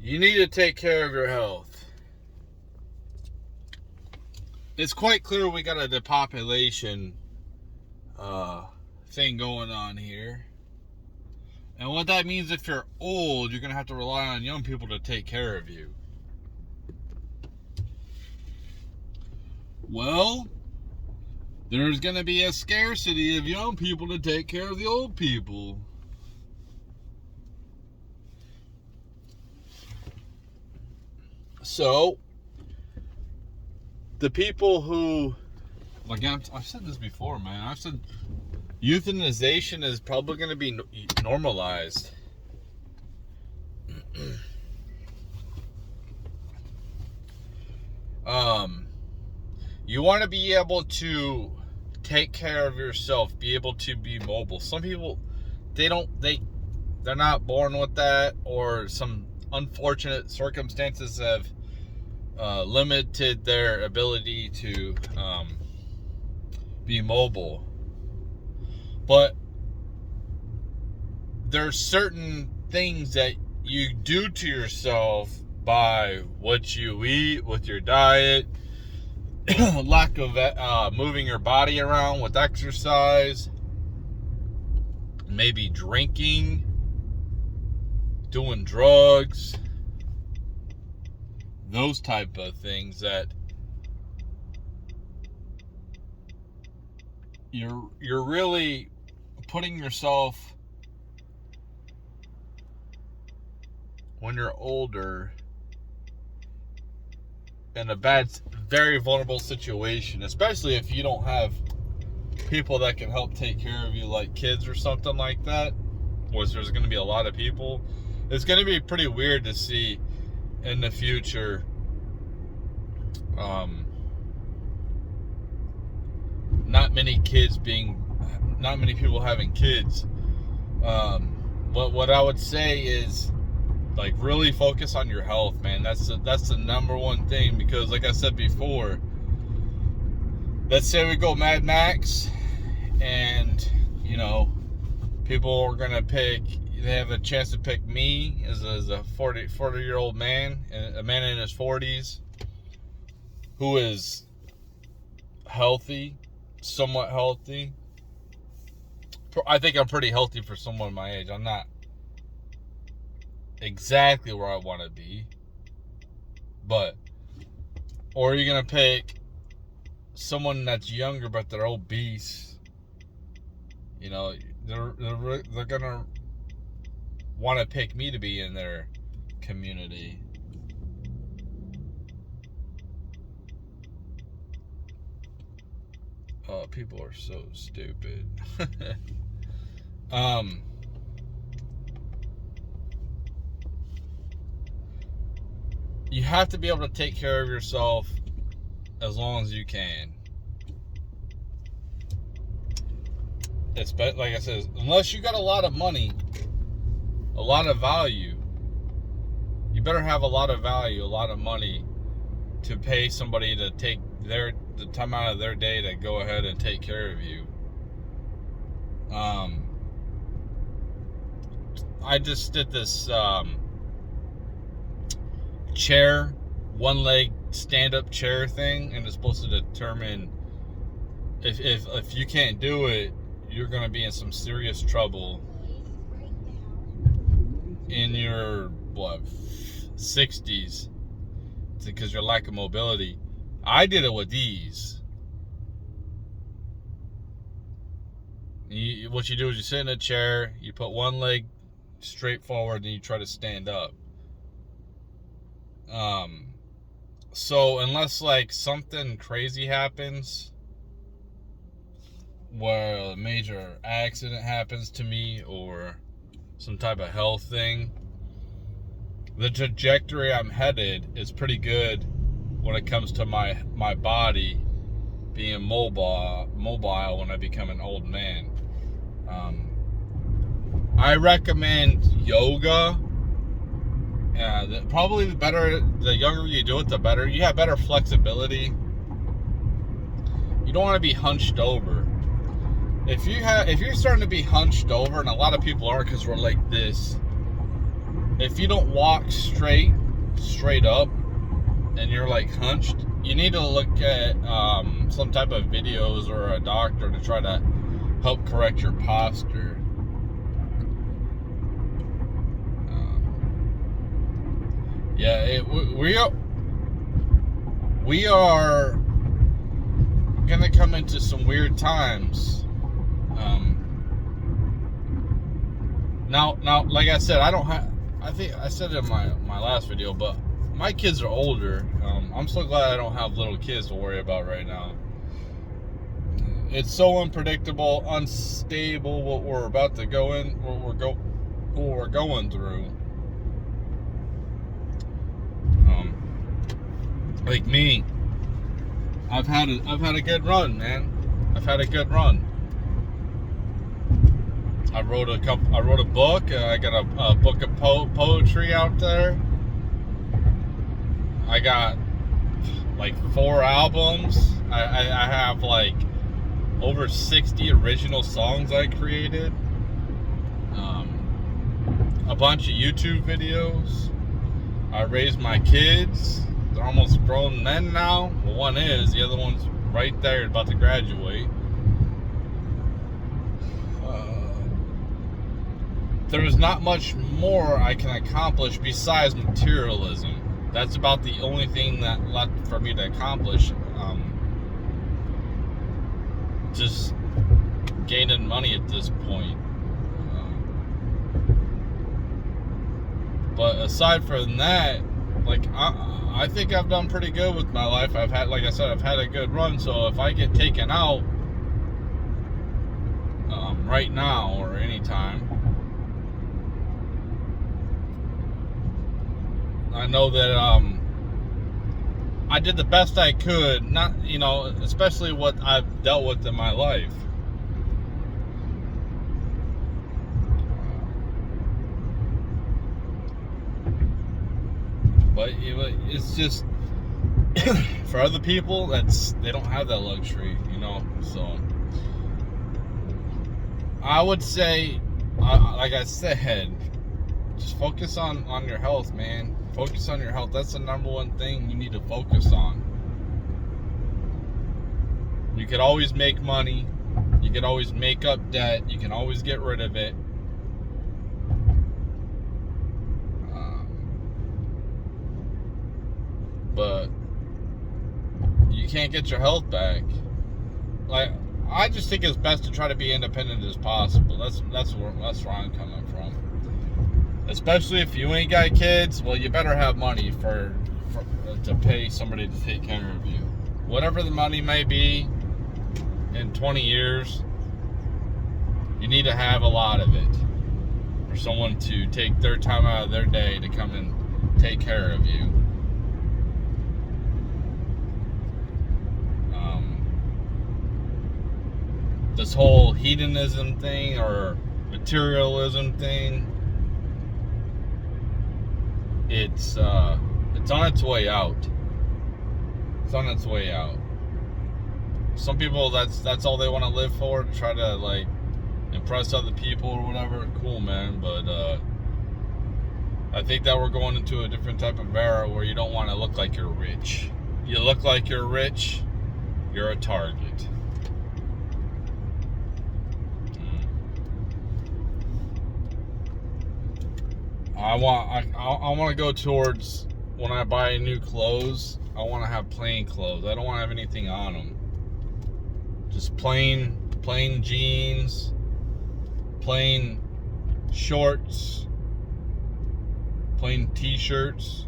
You need to take care of your health. It's quite clear we got a depopulation thing going on here. And what that means, if you're old, you're going to have to rely on young people to take care of you. Well, there's going to be a scarcity of young people to take care of the old people. So, the people who, like I've said this before, man. I've said euthanization is probably going to be normalized. You want to be able to take care of yourself, be able to be mobile. Some people, they're not born with that, or some unfortunate circumstances have limited their ability to be mobile. But there's certain things that you do to yourself by what you eat, with your diet, lack of moving your body around with exercise, maybe drinking, doing drugs, those type of things that you're really putting yourself, when you're older, in a very vulnerable situation, especially if you don't have people that can help take care of you, like kids or something like that, or there's going to be a lot of people. It's going to be pretty weird to see in the future not many people having kids. But what I would say is, like, really focus on your health, man. That's the number one thing, because like I said before, let's say we go Mad Max, and people are gonna they have a chance to pick me as a 40-year-old man, a man in his 40s, who is healthy, somewhat healthy. I think I'm pretty healthy for someone my age. I'm not exactly where I want to be, but, or are you gonna pick someone that's younger but they're obese? They're gonna want to pick me to be in their community. Oh, people are so stupid. You have to be able to take care of yourself as long as you can. It's like I said, unless you got a lot of money, a lot of value, you better have a lot of value, a lot of money to pay somebody to take the time out of their day to go ahead and take care of you. I just did this chair, one leg stand-up chair thing, and it's supposed to determine if you can't do it, you're going to be in some serious trouble in your 60s, because your lack of mobility. I did it with these. What you do is you sit in a chair, you put one leg straight forward, and you try to stand up. So unless like something crazy happens, where a major accident happens to me, or some type of health thing, the trajectory I'm headed is pretty good when it comes to my body being mobile when I become an old man. I recommend yoga. Probably the younger you do it, the better. You have better flexibility. You don't want to be hunched over. If you're starting to be hunched over, and a lot of people are, because we're like this, if you don't walk straight up and you're like hunched, you need to look at some type of videos or a doctor to try to help correct your posture. We are gonna come into some weird times. Now, like I said, I think I said it in my last video, but my kids are older. I'm so glad I don't have little kids to worry about right now. It's so unpredictable, unstable what we're about to go in, what we're going through. Like me, I've had a good run, man. I've had a good run. I wrote a book. I got a book of poetry out there. I got like 4 albums. I have like over 60 original songs I created. A bunch of YouTube videos. I raised my kids. They're almost grown men now. Well, one is. The other one's right there, about to graduate. There is not much more I can accomplish besides materialism. That's about the only thing that left for me to accomplish. Just gaining money at this point. But aside from that, like I think I've done pretty good with my life. I've had, like I said, I've had a good run. So if I get taken out right now or anytime, I know that I did the best I could. Not, especially what I've dealt with in my life. But it's just for other people, they don't have that luxury, So I would say, like I said, just focus on your health, man. Focus on your health. That's the number one thing you need to focus on. You could always make money. You can always make up debt. You can always get rid of it. But you can't get your health back. Like, I just think it's best to try to be independent as possible. That's where I'm coming from. Especially if you ain't got kids, well, you better have money to pay somebody to take care of you. Whatever the money may be in 20 years, you need to have a lot of it for someone to take their time out of their day to come and take care of you. This whole hedonism thing or materialism thing, it's on its way out. It's on its way out. Some people, that's all they want to live for, to try to like impress other people or whatever. Cool, man, but I think that we're going into a different type of era where you don't want to look like you're rich. You look like you're rich, you're a target. I want to go towards, when I buy new clothes, I want to have plain clothes. I don't want to have anything on them. Just plain jeans, plain shorts, plain t-shirts,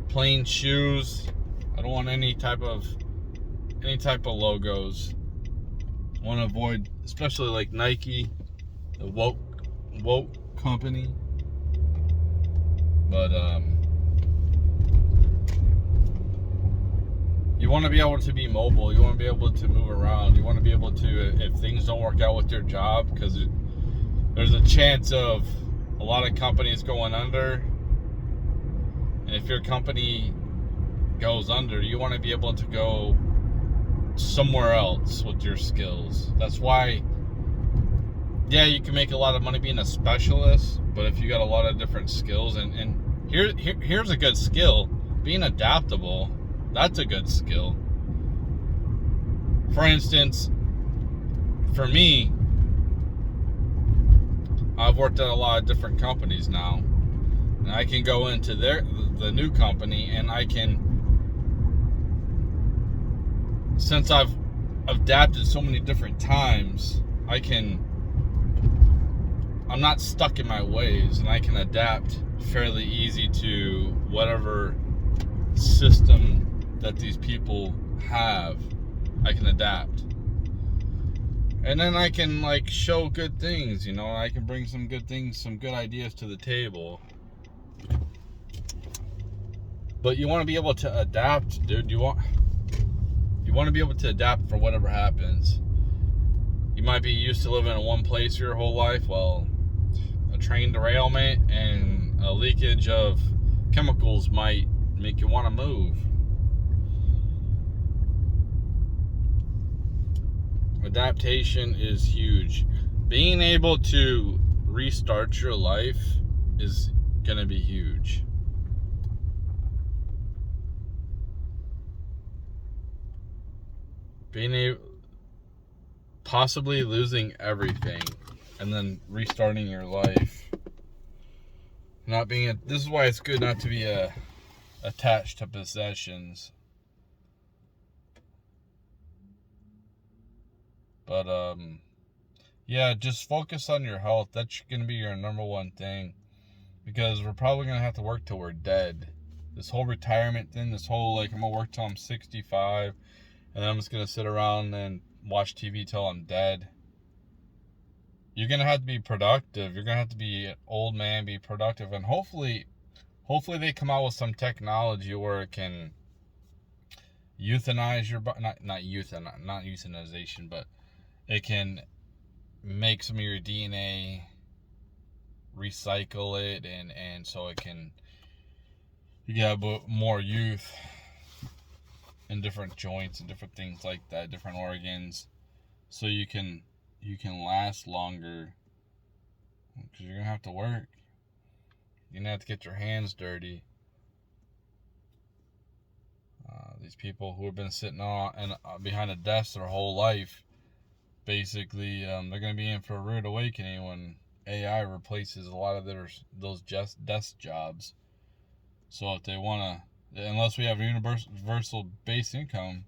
plain shoes. I don't want any type of logos. I want to avoid, especially like Nike, the woke company. But you want to be able to be mobile. You want to be able to move around. You want to be able to, if things don't work out with your job, because there's a chance of a lot of companies going under. And if your company goes under, you want to be able to go somewhere else with your skills. That's why, yeah, you can make a lot of money being a specialist, But if you got a lot of different skills, and here's a good skill, being adaptable, that's a good skill. For instance, for me, I've worked at a lot of different companies now, and I can go into the new company, and I can, since I've adapted so many different times, I'm not stuck in my ways, and I can adapt fairly easy to whatever system that these people have. I can adapt. And then I can like show good things, you know, I can bring some good things, some good ideas to the table. But you want to be able to adapt, dude. You want to be able to adapt for whatever happens. You might be used to living in one place your whole life. Well, a train derailment and a leakage of chemicals might make you want to move. Adaptation is huge. Being able to restart your life is going to be huge. Possibly losing everything and then restarting your life. This is why it's good not to be attached to possessions. But yeah, just focus on your health. That's going to be your number one thing, because we're probably going to have to work till we're dead. This whole retirement thing, this whole like I'm going to work till I'm 65 and then I'm just going to sit around and watch TV till I'm dead. You're going to have to be productive. You're going to have to be an old man, be productive, and hopefully they come out with some technology where it can euthanize your body, not euthanization, but it can make some of your DNA, recycle it, and so it can, you get more youth in different joints and different things like that, different organs, so you can last longer, because you're gonna have to work. You're gonna have to get your hands dirty. These people who have been sitting behind a desk their whole life, basically, they're gonna be in for a rude awakening when AI replaces a lot of those desk jobs. So if they wanna, unless we have universal base income,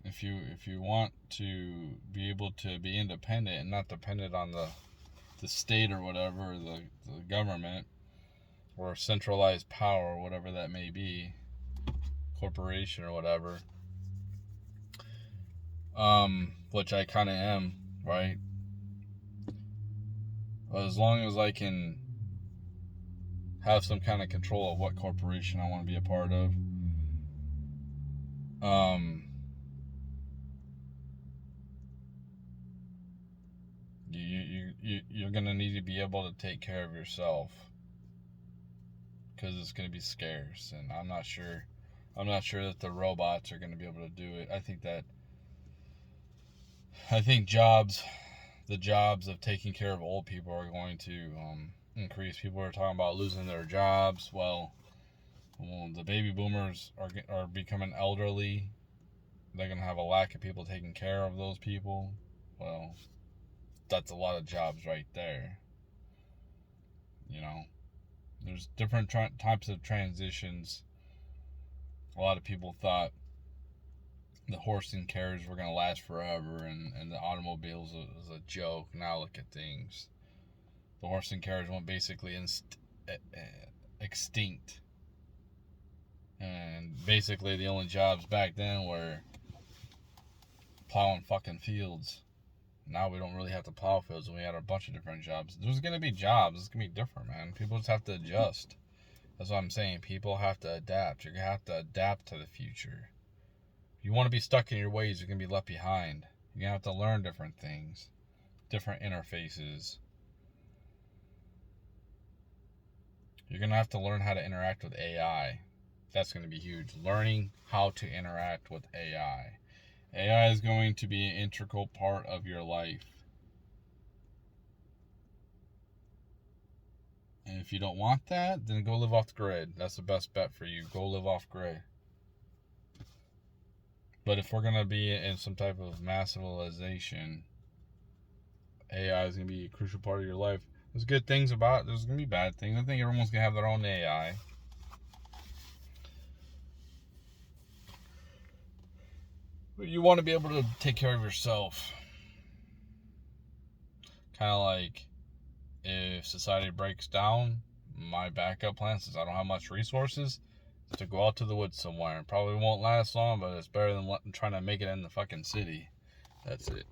if you want to be able to be independent and not dependent on the state or whatever, the government or centralized power, or whatever that may be, corporation or whatever, which I kind of am, right? But as long as I can have some kind of control of what corporation I want to be a part of, you're gonna need to be able to take care of yourself, because it's gonna be scarce, and I'm not sure that the robots are gonna be able to do it. I think the jobs of taking care of old people are going to increase. People are talking about losing their jobs. Well, the baby boomers are becoming elderly. They're going to have a lack of people taking care of those people. Well, that's a lot of jobs right there. You know, there's different types of transitions. A lot of people thought the horse and carriage were going to last forever, and the automobiles was a joke. Now look at things. The horse and carriage went basically extinct. And basically the only jobs back then were plowing fucking fields. Now we don't really have to plow fields, and we had a bunch of different jobs. There's going to be jobs. It's going to be different, man. People just have to adjust. That's what I'm saying. People have to adapt. You're going to have to adapt to the future. If you want to be stuck in your ways, you're going to be left behind. You're going to have to learn different things, different interfaces. You're going to have to learn how to interact with AI. That's going to be huge. Learning how to interact with AI. AI is going to be an integral part of your life. If you don't want that, then go live off the grid. That's the best bet for you. Go live off grid. But if we're going to be in some type of mass civilization, AI is going to be a crucial part of your life. There's good things about it. There's going to be bad things. I think everyone's going to have their own AI. But you want to be able to take care of yourself. Kind of like if society breaks down, my backup plan, since I don't have much resources, is to go out to the woods somewhere. It probably won't last long, but it's better than trying to make it in the fucking city. That's it.